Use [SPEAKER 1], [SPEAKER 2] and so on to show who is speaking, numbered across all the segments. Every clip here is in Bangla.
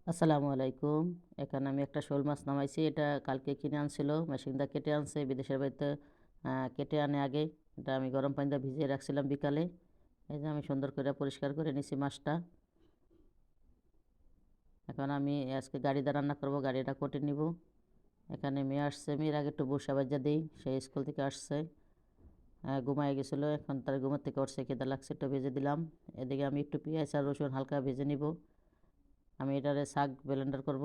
[SPEAKER 1] আসসালামু আলাইকুম। এখানে আমি একটা শোল মাছ নামাইছি। এটা কালকে কিনে আনছিল, মেশিন দিয়ে কেটে আনছে বিদেশের বাড়িতে। কেটে আনে আগে। এটা আমি গরম পানি দিয়ে ভিজিয়ে রাখছিলাম বিকালে। এই যে আমি সুন্দর করে পরিষ্কার করে নিছি মাছটা। এখন আমি আজকে গাড়ি দিয়ে রান্না করব, গাড়িটা কেটে নিব। এখানে মেয়ে আসছে, মেয়ের আগে একটু বসা বাজা দিই, সে স্কুল থেকে আসছে। ঘুমায় গেছিলো, এখন তার ঘুমের থেকে উঠছে, খিদে লাগছে, একটু ভেজে দিলাম। এদিকে আমি একটু পেঁয়াজ আর রসুন হালকা ভেজে নিব। আমি এটারে শাক ব্লেন্ডার করব।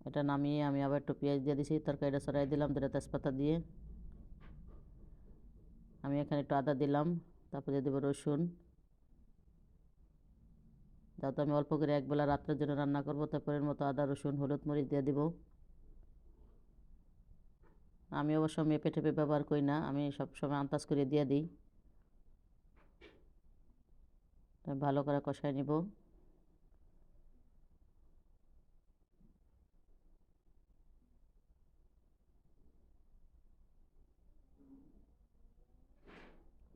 [SPEAKER 1] এটা নামিয়ে আমি আবার একটু পেঁয়াজ দিয়ে দিছি, তরকারিটা ছড়াই দিলাম দুটো তেজপাতা দিয়ে। আমি এখানে একটু আদা দিলাম, তারপরে দিয়ে দেবো রসুন। যেহেতু আমি অল্প করে একবেলা রাত্রের জন্য রান্না করবো, তারপরের মতো আদা রসুন হলুদ মরিচ দিয়ে দিব। আমি অবশ্য মেপে টেপে ব্যবহার করি না, আমি সবসময় আন্দাজ করে দিয়ে দিই। ভালো করে কষাই নিব।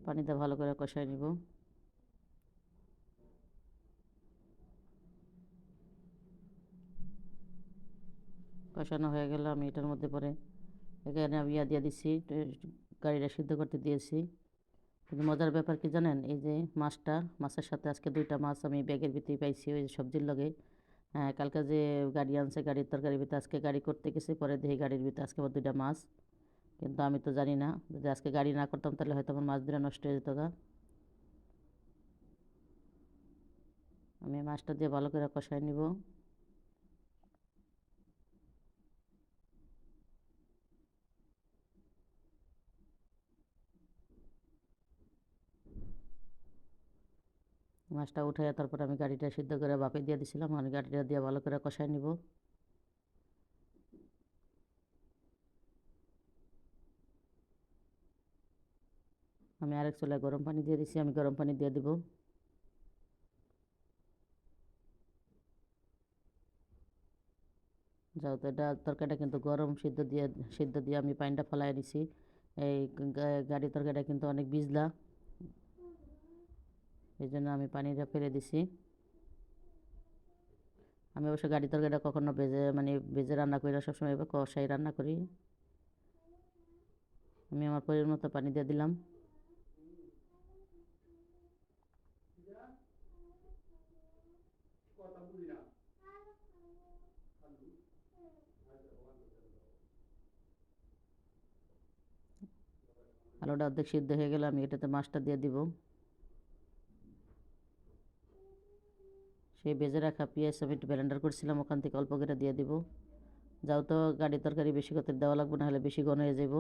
[SPEAKER 1] পানিতে ভালো করে কষাই নিব। কষানো হয়ে গেল, আমি এটার মধ্যে পরে এখানে আমি দিয়ে দিচ্ছি, গাড়িটা সিদ্ধ করতে দিয়েছি। কিন্তু মজার ব্যাপার কি জানেন, এই যে মাছের সাথে আজকে দুইটা মাছ আমি ব্যাগের ভিতরেই পাইছি, ওই যে সবজির লগে। হ্যাঁ, কালকে যে গাড়ি আনছে, গাড়ির তরকারির ভিতরে আজকে গাড়ি করতে গেছে, পরে দেখি গাড়ির ভিতরে আজকে আবার দুইটা মাছ। কিন্তু আমি তো জানি না, যদি আজকে গাড়ি না করতাম তাহলে হয়তো আমার মাছ দুটা নষ্ট হয়ে যেত গা। আমি মাছটা দিয়ে ভালো করে কষাই নিব। মাছটা উঠে তারপর আমি গাড়িটা সিদ্ধ করে ভাপে দিয়ে দিছিলাম, আমি গাড়িটা দিয়ে ভালো করে কষাই নিব। আমি আরেক চুলায় গরম পানি দিয়ে দিছি, আমি গরম পানি দিয়ে দিব। যেহেতু এটা তরকারিটা কিন্তু গরম, সিদ্ধ দিয়ে আমি পানিটা ফেলাই দিছি। এই গাড়ি তরকারিটা কিন্তু অনেক ভিজলা, এই জন্য আমি পানিটা ফেলে দিছি। আমি অবশ্য গাড়ি তরকারিটা কখনো ভেজে রান্না করি না, সবসময় এবার কষাই রান্না করি। আমি আমার পরিমাণ মতো পানি দিয়ে দিলাম। আলুটা অর্ধেক সিদ্ধ হয়ে গেলে আমি এটাতে মাছটা দিয়ে দিব। সেই ভেজে রাখা পেঁয়াজ আমি একটু ব্লেন্ডার করছিলাম, ওখান থেকে অল্প করে দিয়ে দিব। যাও তো গাড়ি তরকারি বেশি করে দেওয়া লাগবে, না হলে বেশি ঘন হয়ে যাব।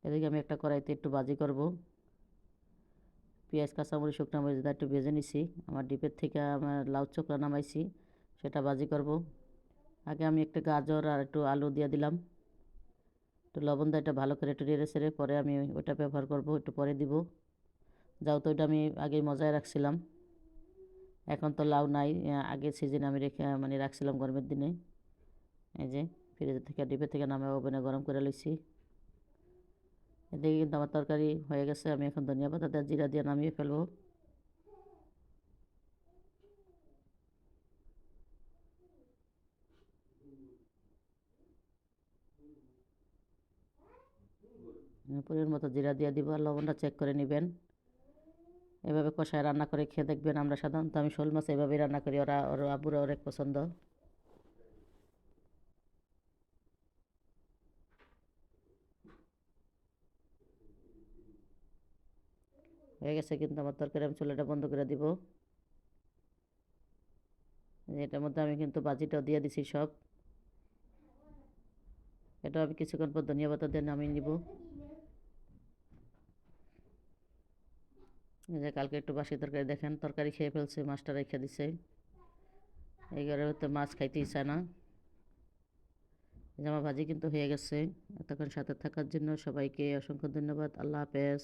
[SPEAKER 1] এদিকে আমি একটা কড়াইতে একটু ভাজি করব। পেঁয়াজ কাঁচামরিচ শুকনো মরিচ দিয়ে একটু ভেজে নিছি। আমার ডিপের থেকে আমার লাউ চোখলা নামাইছি, সেটা ভাজি করব। আগে আমি একটা গাজর আর একটু আলু দিয়ে দিলাম, একটু লবণ দিয়ে এটা ভালো করে একটু নেড়ে চেড়ে পরে আমি ওইটা ব্যবহার করব, একটু পরে দিব। যাও তো ওইটা আমি আগেই মজায় রাখছিলাম। এখন তো লাউ নাই, আগের সিজনে আমি রাখছিলাম গরমের দিনে। এই যে ফ্রিজ থেকে ডিপে থেকে নামে ওভেনে গরম করে লইছি। এদিকে কিন্তু আমার তরকারি হয়ে গেছে, আমি এখন ধনিয়া পাতা দিয়ে জিরা দিয়ে নামিয়ে ফেলবো। পরিমাণ মতো জিরা দিয়ে দিব, আর লবণটা চেক করে নেবেন। এভাবে কষায় রান্না করে খেয়ে দেখবেন। আমরা সাধারণত আমি শোল মাছ এভাবেই রান্না করি, ওর আব্বুরা অনেক পছন্দ। হয়ে গেছে কিন্তু আমার তরকারি, আমি চুলাটা বন্ধ করে দিব। এটার মধ্যে আমি কিন্তু বাজিটাও দিয়ে দিছি সব। এটা আমি কিছুক্ষণ পর ধনিয়া পাতা দিয়ে নামিয়ে নিব। এই যে কালকে একটু বাসি তরকারি, দেখেন তরকারি খেয়ে ফেলছে, মাছটা রেখে দিছে। এই ঘরে তো মাছ খাইতেই চায় না। এই যে আমার ভাজি কিন্তু হয়ে গেছে। এতক্ষণ সাথে থাকার জন্য সবাইকে অসংখ্য ধন্যবাদ। আল্লাহ হাফেজ।